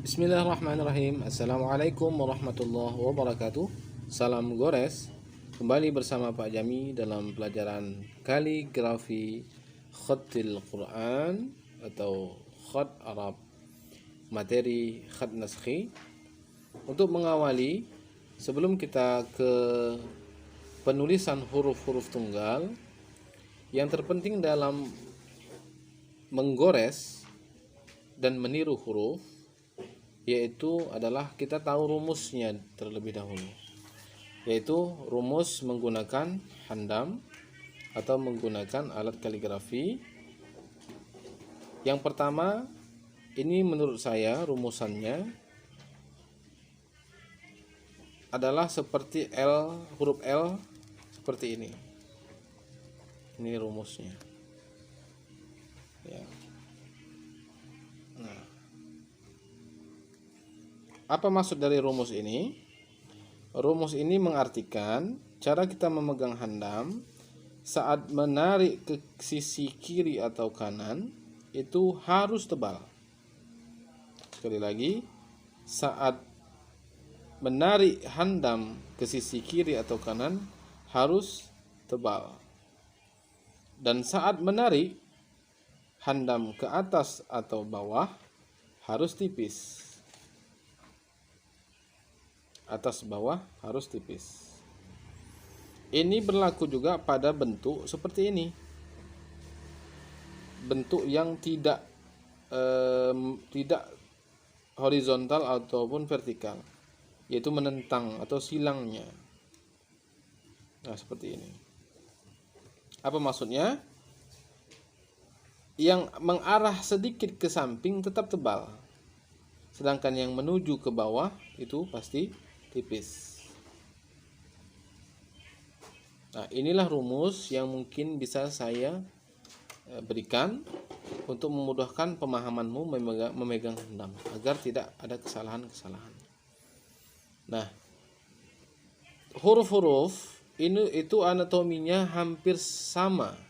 Bismillahirrahmanirrahim. Assalamualaikum warahmatullahi wabarakatuh. Salam gores. Kembali bersama Pak Jami dalam pelajaran kaligrafi khatil Quran atau khat Arab, materi khat naskhi. Untuk mengawali, sebelum kita ke penulisan huruf-huruf tunggal, yang terpenting dalam menggores dan meniru huruf yaitu adalah kita tahu rumusnya terlebih dahulu, yaitu rumus menggunakan handam atau menggunakan alat kaligrafi. Yang pertama, ini menurut saya rumusannya adalah seperti huruf L seperti ini. Ini rumusnya ya. Apa maksud dari rumus ini? Rumus ini mengartikan cara kita memegang handam saat menarik ke sisi kiri atau kanan itu harus tebal. Sekali lagi, saat menarik handam ke sisi kiri atau kanan harus tebal. Dan saat menarik handam ke atas atau bawah harus tipis. Atas bawah harus tipis. Ini berlaku juga pada bentuk seperti ini. Bentuk yang tidak horizontal ataupun vertikal, yaitu menentang atau silangnya. Nah, seperti ini. Apa maksudnya? Yang mengarah sedikit ke samping tetap tebal, sedangkan yang menuju ke bawah itu pasti tipis. Nah, inilah rumus yang mungkin bisa saya berikan untuk memudahkan pemahamanmu memegang handam agar tidak ada kesalahan-kesalahan. Nah, huruf-huruf itu anatominya hampir sama.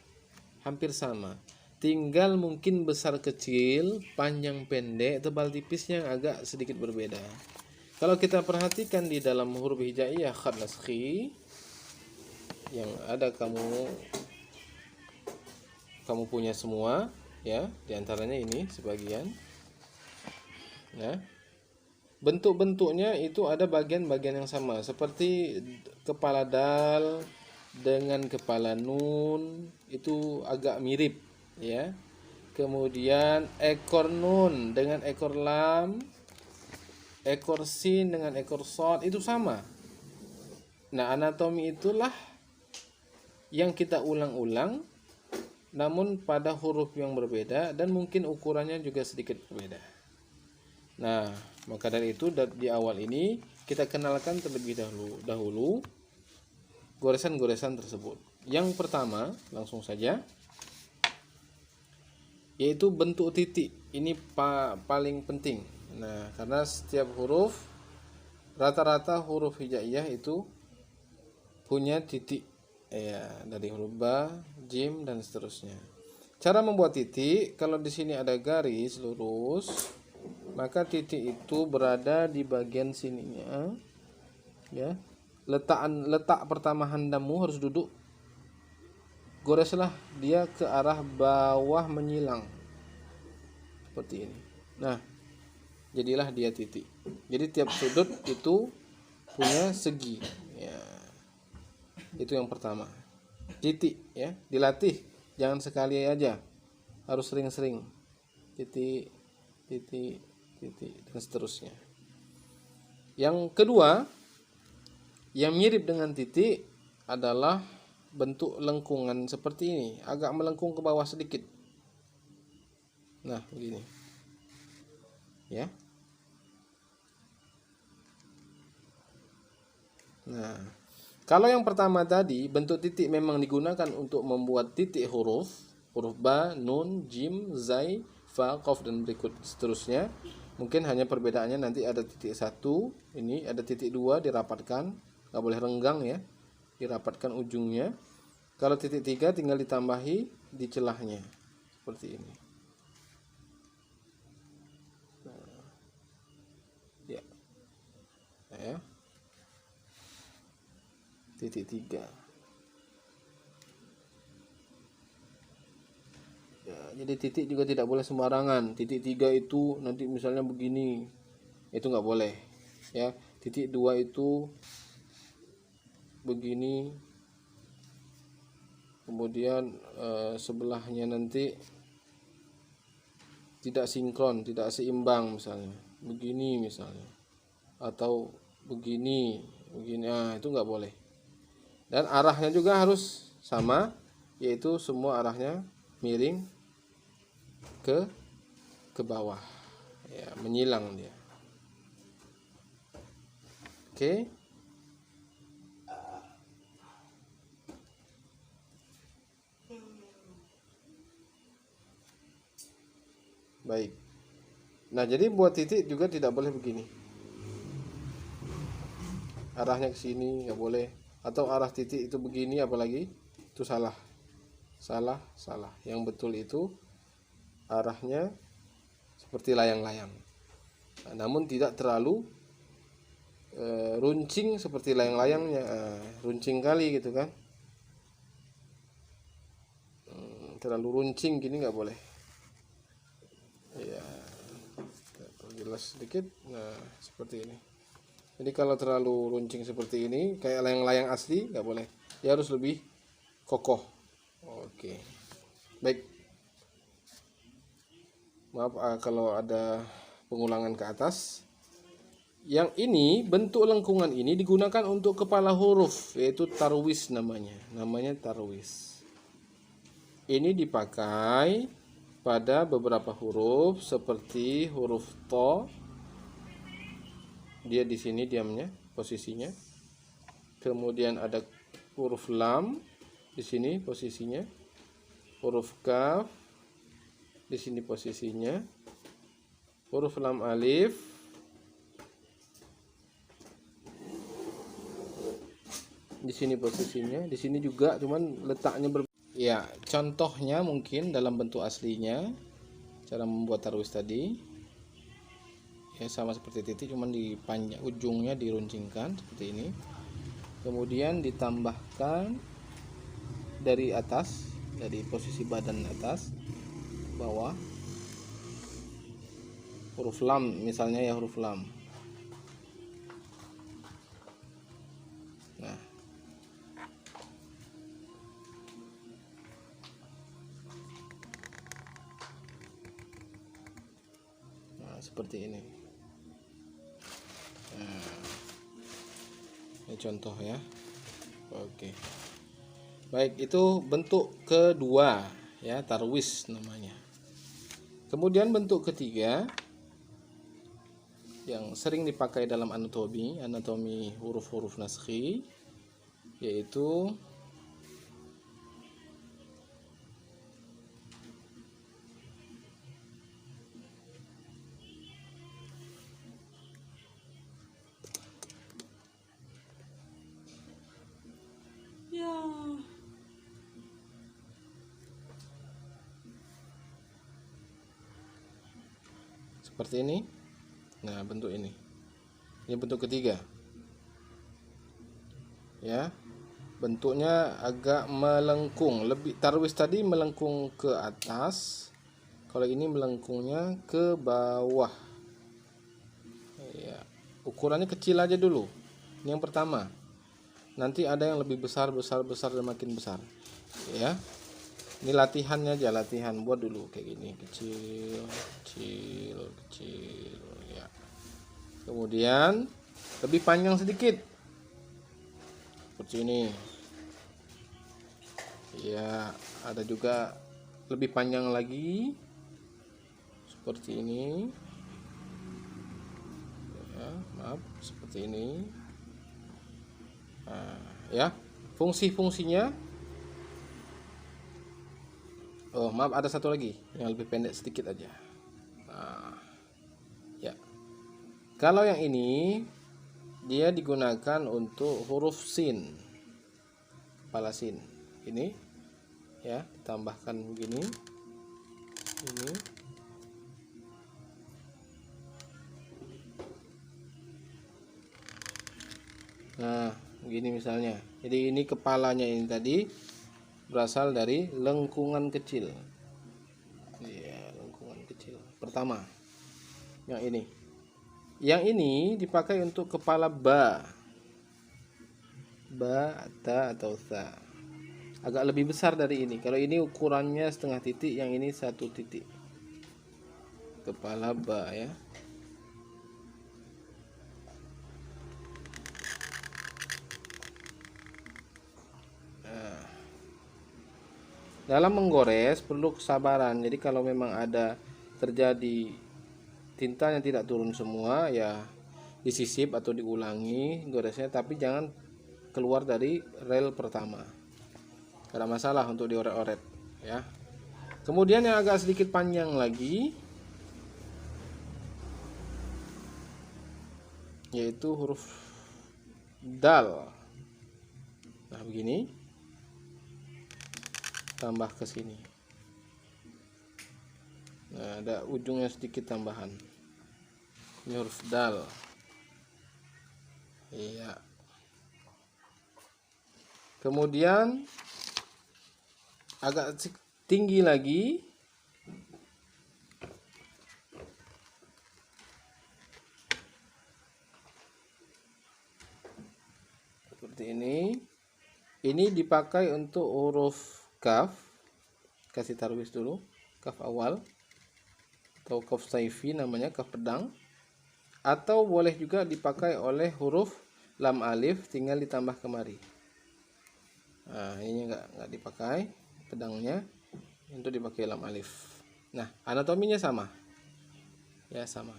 Tinggal mungkin besar kecil, panjang pendek, tebal tipisnya agak sedikit berbeda. Kalau kita perhatikan di dalam huruf hijaiyah khat naskhi yang ada kamu punya semua ya, diantaranya ini sebagian. Nah, bentuk-bentuknya itu ada bagian-bagian yang sama, seperti kepala dal dengan kepala nun itu agak mirip ya. Kemudian ekor nun dengan ekor lam, ekor sin dengan ekor shad itu sama. Nah, anatomi itulah yang kita ulang-ulang, namun pada huruf yang berbeda dan mungkin ukurannya juga sedikit berbeda. Nah, maka dari itu di awal ini kita kenalkan terlebih dahulu goresan-goresan tersebut. Yang pertama, langsung saja, yaitu bentuk titik. Ini paling penting. Nah, karena setiap huruf, rata-rata huruf hijaiyah itu punya titik ya, dari huruf ba, jim dan seterusnya. Cara membuat titik, kalau di sini ada garis lurus, maka titik itu berada di bagian sininya ya. Letak pertama handammu harus duduk. Goreslah dia ke arah bawah menyilang seperti ini. Nah, jadilah dia titik. Jadi tiap sudut itu punya segi ya. Itu yang pertama, titik ya. Dilatih, jangan sekali aja, harus sering-sering. Titik dan seterusnya. Yang kedua, yang mirip dengan titik adalah bentuk lengkungan seperti ini, agak melengkung ke bawah sedikit. Nah, begini ya. Nah, kalau yang pertama tadi bentuk titik memang digunakan untuk membuat titik huruf ba, nun, jim, zai, fa, qaf dan berikut seterusnya. Mungkin hanya perbedaannya nanti ada titik 1, ini ada titik 2 dirapatkan, nggak boleh renggang ya, dirapatkan ujungnya. Kalau titik 3 tinggal ditambahi di celahnya seperti ini. titik 3. Ya, jadi titik juga tidak boleh sembarangan. Titik 3 itu nanti misalnya begini, itu nggak boleh. Ya, titik 2 itu begini, kemudian sebelahnya nanti tidak sinkron, tidak seimbang misalnya, begini misalnya, atau begini, itu nggak boleh. Dan arahnya juga harus sama, yaitu semua arahnya miring ke bawah, ya, menyilang dia. Oke. Baik. Nah, jadi buat titik juga tidak boleh begini. Arahnya ke sini nggak boleh. Atau arah titik itu begini, apalagi itu salah. Salah. Yang betul itu arahnya seperti layang-layang. Nah, namun tidak terlalu runcing seperti layang-layangnya. Runcing kali gitu kan. Terlalu runcing gini nggak boleh. Ya, jelas sedikit. Nah, seperti ini. Jadi kalau terlalu runcing seperti ini, kayak layang-layang asli, nggak boleh. Dia harus lebih kokoh. Oke, baik. Maaf kalau ada pengulangan ke atas. Yang ini, bentuk lengkungan ini digunakan untuk kepala huruf, yaitu tarwis namanya. Namanya tarwis. Ini dipakai pada beberapa huruf seperti huruf to. Dia di sini diamnya, posisinya. Kemudian ada huruf lam di sini posisinya. Huruf kaf di sini posisinya. Huruf lam alif di sini posisinya. Di sini juga, cuman letaknya ya, contohnya mungkin dalam bentuk aslinya, cara membuat tarwis tadi ya sama seperti titik, cuman di panjang ujungnya diruncingkan seperti ini, kemudian ditambahkan dari atas, dari posisi badan atas bawah, huruf lam misalnya, ya huruf lam. Nah, seperti ini. Ini contoh ya. Oke. Baik, itu bentuk kedua ya, tarwis namanya. Kemudian bentuk ketiga yang sering dipakai dalam anatomi huruf-huruf naskhi, yaitu seperti ini. Nah, bentuk ini. Ini bentuk ketiga. Ya. Bentuknya agak melengkung. Lebih tarwis tadi melengkung ke atas. Kalau ini melengkungnya ke bawah. Ya. Ukurannya kecil aja dulu. Ini yang pertama. Nanti ada yang lebih besar dan makin besar. Ya. Ini latihannya aja, latihan buat dulu kayak gini, kecil ya. Kemudian lebih panjang sedikit seperti ini. Ya, ada juga lebih panjang lagi seperti ini. Ya, maaf, seperti ini. Nah, ya, fungsi-fungsinya. Oh, maaf, ada satu lagi yang lebih pendek sedikit aja. Nah, ya. Kalau yang ini dia digunakan untuk huruf sin, kepala sin. Ini ya, ditambahkan begini. Ini. Nah, begini misalnya. Jadi ini kepalanya ini tadi berasal dari lengkungan kecil. Ya, lengkungan kecil. Pertama, yang ini. Yang ini dipakai untuk kepala ba. Ba, ta atau sa. Agak lebih besar dari ini. Kalau ini ukurannya setengah titik, yang ini 1 titik. Kepala ba ya. Dalam menggores perlu kesabaran. Jadi kalau memang ada terjadi tinta yang tidak turun semua, ya disisip atau diulangi goresnya, tapi jangan keluar dari rel pertama. Karena masalah untuk dioret-oret ya. Kemudian yang agak sedikit panjang lagi, yaitu huruf dal. Nah, begini. Tambah ke sini. Nah, ada ujungnya sedikit tambahan. Ini huruf dal. Iya. Kemudian agak tinggi lagi. Seperti ini. Ini dipakai untuk huruf kaf. Kasih tarwis dulu, kaf awal atau kaf saifi namanya, kaf pedang. Atau boleh juga dipakai oleh huruf lam alif, tinggal ditambah kemari. Nah, ini enggak dipakai pedangnya, untuk dipakai lam alif. Nah, anatominya sama. Ya, sama.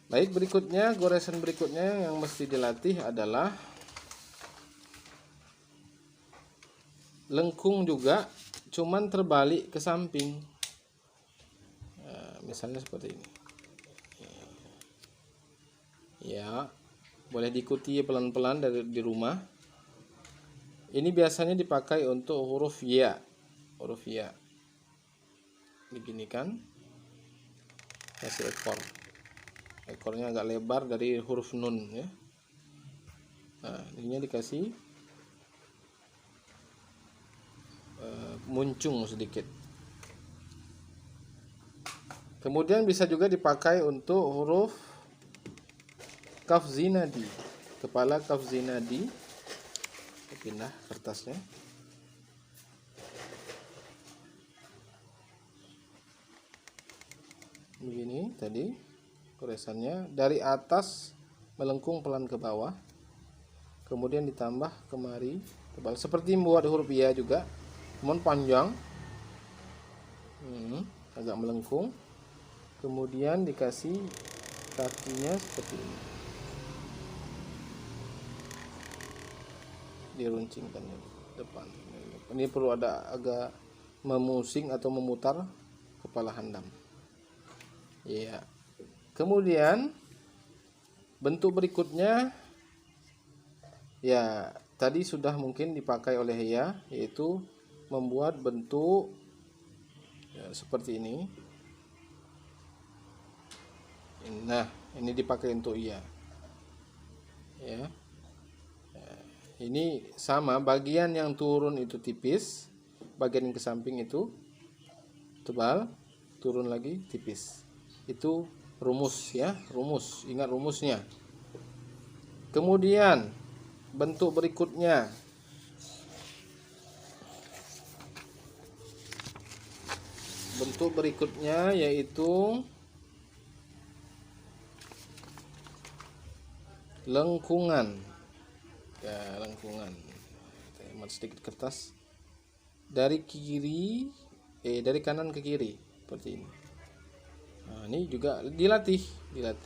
Baik, berikutnya, goresan berikutnya yang mesti dilatih adalah lengkung juga, cuman terbalik ke samping. Nah, misalnya seperti ini. Ya, boleh diikuti pelan-pelan di rumah. Ini biasanya dipakai untuk huruf ya. Huruf ya. Begini kan. Kasih ekor. Ekornya agak lebar dari huruf nun ya. Nah, ininya dikasih muncung sedikit. Kemudian bisa juga dipakai untuk huruf kaf zinadi, kepala kaf zinadi. Pindah kertasnya. Begini tadi goresannya, dari atas melengkung pelan ke bawah, kemudian ditambah kemari tebal seperti membuat huruf ya juga, namun panjang. Agak melengkung, kemudian dikasih kakinya seperti ini, diruncingkan di depan. Ini perlu ada agak memusing atau memutar kepala handam. Iya. Kemudian bentuk berikutnya, ya tadi sudah mungkin dipakai oleh ya, yaitu membuat bentuk ya, seperti ini. Nah, ini dipakai untuk iya. Ya. Ini sama, bagian yang turun itu tipis, bagian yang ke samping itu tebal, turun lagi tipis. Itu rumus ya, rumus. Ingat rumusnya. Kemudian bentuk berikutnya, yaitu lengkungan. Ya, lengkungan. Hemat sedikit kertas. Dari kanan ke kiri seperti ini. Nah, ini juga dilatih. Ya,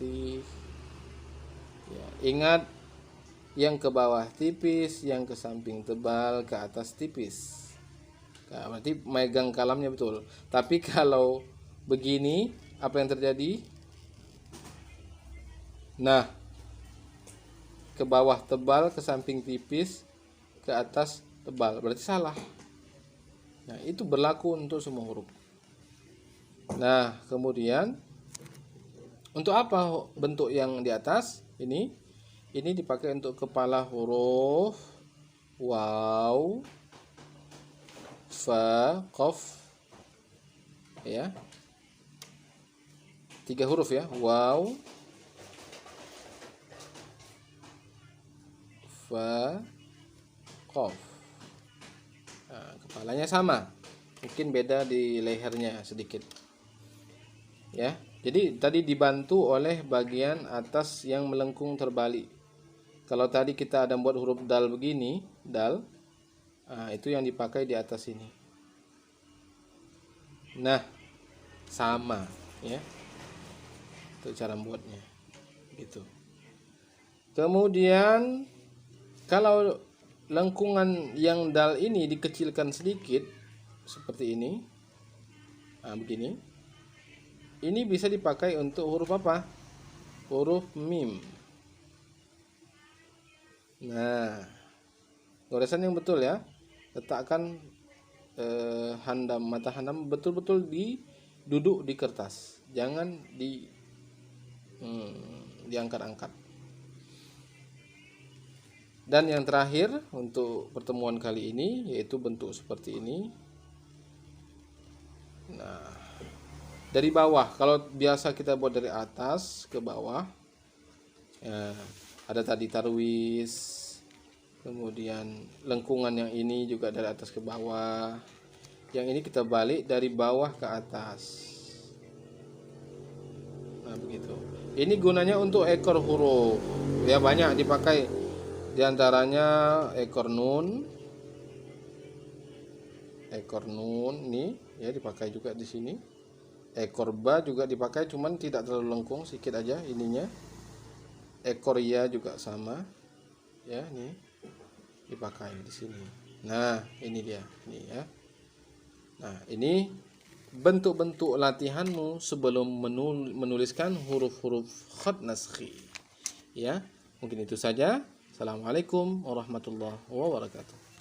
ingat, yang ke bawah tipis, yang ke samping tebal, ke atas tipis. Nah, berarti megang kalamnya betul. Tapi kalau begini, apa yang terjadi? Nah, ke bawah tebal, ke samping tipis, ke atas tebal, berarti salah. Nah, itu berlaku untuk semua huruf. Nah, kemudian untuk apa bentuk yang di atas ini? Ini dipakai untuk kepala huruf waw, fa, qaf, ya. 3 huruf ya, waw, fa, qaf. Nah, kepalanya sama, mungkin beda di lehernya sedikit, ya. Jadi tadi dibantu oleh bagian atas yang melengkung terbalik. Kalau tadi kita ada buat huruf dal begini, dal, nah, itu yang dipakai di atas ini. Nah, sama, ya. Itu cara buatnya, gitu. Kemudian kalau lengkungan yang dal ini dikecilkan sedikit, seperti ini, nah begini, ini bisa dipakai untuk huruf apa? Huruf mim. Nah, goresan yang betul ya. Letakkan mata handam betul-betul duduk di kertas, jangan diangkat-angkat. Dan yang terakhir untuk pertemuan kali ini yaitu bentuk seperti ini. Nah, dari bawah, kalau biasa kita buat dari atas ke bawah, ya, ada tadi tarwis, kemudian lengkungan yang ini juga dari atas ke bawah, yang ini kita balik dari bawah ke atas. Nah begitu. Ini gunanya untuk ekor huruf, ya banyak dipakai, diantaranya ekor nun nih ya dipakai juga di sini. Ekor ba juga dipakai, cuman tidak terlalu lengkung, sedikit aja ininya. Ekor ya juga sama, ya nih dipakai di sini. Nah ini dia, ini ya. Nah ini bentuk-bentuk latihanmu sebelum menuliskan huruf-huruf khat naskhi. Ya, mungkin itu saja. Assalamualaikum warahmatullahi wabarakatuh.